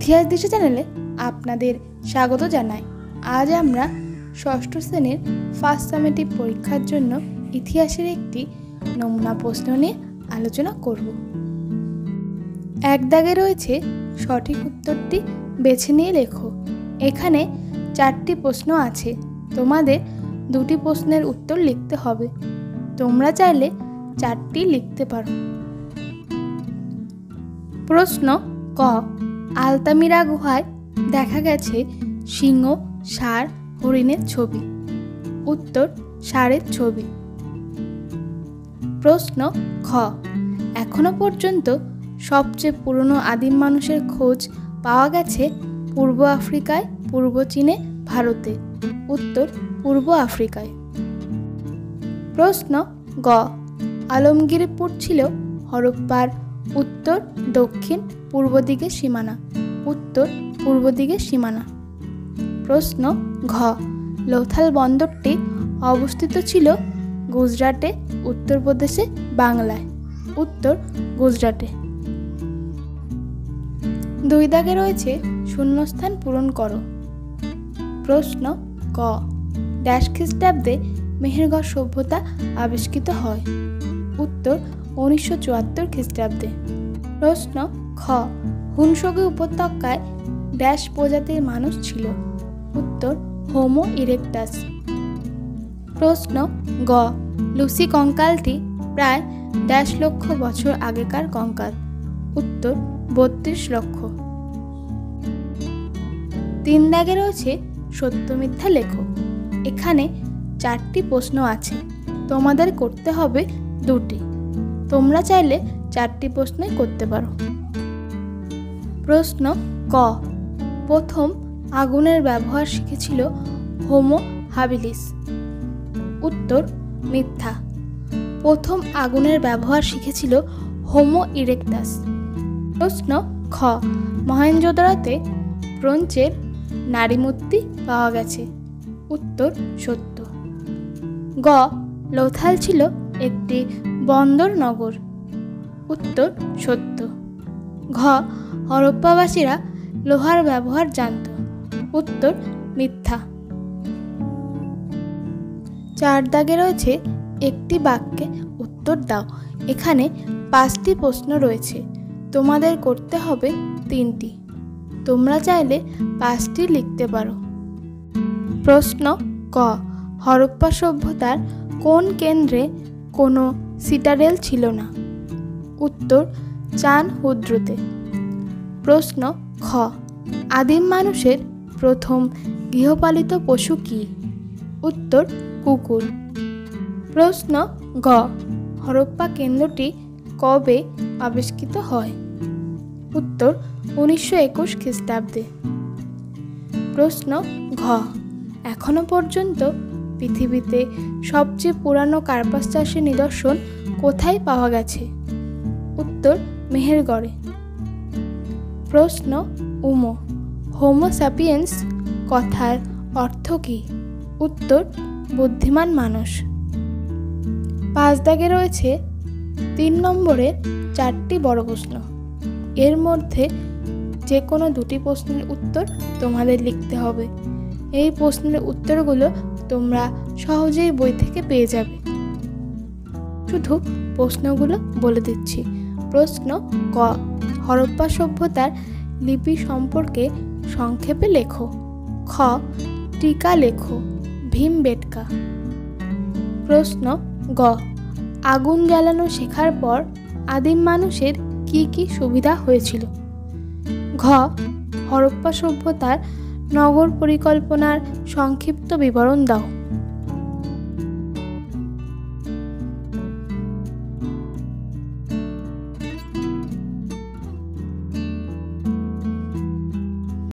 ইতিহাস দিশা চ্যানেলে আপনাদের স্বাগত জানাই। আজ আমরা ষষ্ঠ শ্রেণীর ফার্স্ট সামেটিভ পরীক্ষার জন্য ইতিহাসের একটি নমুনা প্রশ্ন নিয়ে আলোচনা করব। এক দাগে রয়েছে সঠিক উত্তরটি বেছে নিয়ে লেখো। এখানে 4টি প্রশ্ন আছে, তোমাদের 2টি প্রশ্নের উত্তর লিখতে হবে। তোমরা চাইলে 4টি লিখতে পারো। প্রশ্ন ক, আলতামিরা গুহায় দেখা গেছে সিংহ, ষাঁড়, হরিণের ছবি। উত্তর ষাঁড়ের ছবি। প্রশ্ন খ, এখনো পর্যন্ত সবচেয়ে পুরনো আদিম মানুষের খোঁজ পাওয়া গেছে পূর্ব আফ্রিকায়, পূর্ব চীনে, ভারতে। উত্তর পূর্ব আফ্রিকায়। প্রশ্ন গ, আলমগীরপুর ছিল হরপ্পার উত্তর, দক্ষিণ, পূর্ব দিকের সীমানা। উত্তর পূর্ব দিকের সীমানা। প্রশ্ন ঘ, লোথাল বন্দরটি অবস্থিত ছিল গুজরাটে, উত্তরপ্রদেশে, বাংলায়। উত্তর গুজরাটে। 2 দাগে রয়েছে শূন্যস্থান পূরণ করো। প্রশ্ন ক, ড্যাশ খ্রিস্টাব্দে মেহেরগড় সভ্যতা আবিষ্কৃত হয়। উত্তর 1974 খ্রিস্টাব্দে। প্রশ্ন খ, হুনসগি উপত্যকায় ড্যাশ প্রজাতির মানুষ ছিল। উত্তর হোমো ইরেক্টাস। প্রশ্ন গ, লুসি কঙ্কালটি প্রায় ড্যাশ লক্ষ বছর আগেকার কঙ্কাল। উত্তর 32 লক্ষ। 3 দাগে রয়েছে সত্য মিথ্যা লেখো। এখানে 4টি প্রশ্ন আছে, তোমাদের করতে হবে 2টি। তোমরা চাইলে 4টি প্রশ্নই করতে পারো। প্রশ্ন ক, প্রথম আগুনের ব্যবহার শিখেছিল হোমো হাবিলিস। উত্তর মিথ্যা। প্রথম আগুনের ব্যবহার শিখেছিল হোমো ইরেক্টাস। প্রশ্ন খ, মহেঞ্জোদারোতে ব্রোঞ্জের নারী মূর্তি পাওয়া গেছে। উত্তর সত্য। গ, লোথাল ছিল একটি বন্দর নগর। উত্তর সত্য। ঘ, হরপ্পাবাসীরা লোহার ব্যবহার জানত। উত্তর মিথ্যা। 4 দাগে রয়েছে একটি বাক্যে উত্তর দাও। এখানে 5টি প্রশ্ন রয়েছে, তোমাদের করতে হবে 3টি। তোমরা চাইলে 5টি লিখতে পারো। প্রশ্ন ক, হরপ্পা সভ্যতার কোন কেন্দ্রে কোনো সিটাডেল ছিল না। উত্তর চান হুদ্রুতে। প্রশ্ন খ, আদিম মানুষের প্রথম গৃহপালিত পশু কি। উত্তর কুকুর। প্রশ্ন গ, হরপ্পা কেন্দ্রটি কবে আবিষ্কৃত হয়। উত্তর 1921 খ্রিস্টাব্দে। প্রশ্ন ঘ, এখনো পর্যন্ত পৃথিবীতে সবচেয়ে পুরানো কার্পাস চাষের নিদর্শন কোথায় পাওয়া গেছে। উত্তর মেহেরগড়ে। প্রশ্ন উমো, হোমো স্যাপিয়েন্স কথার অর্থ কী। উত্তর বুদ্ধিমান মানুষ। 5 দাগে রয়েছে 3 নম্বরে 4টি বড় প্রশ্ন। এর মধ্যে যে কোনো 2টি প্রশ্নের উত্তর তোমাদের লিখতে হবে। এই প্রশ্নের উত্তরগুলো তোমরা সহজেই বই থেকে পেয়ে যাবে। শুধু প্রশ্নগুলো বলে দিচ্ছি। প্রশ্ন ক, হরপ্পা সভ্যতার লিপি সম্পর্কে সংক্ষেপে লেখো। খ, টিকা লেখো, ভীমবেটকা। প্রশ্ন গ, আগুন জ্বালানো শেখার পর আদিম মানুষের কি কি সুবিধা হয়েছিল। ঘ, হরপ্পা সভ্যতার নগর পরিকল্পনার সংক্ষিপ্ত বিবরণ দাও।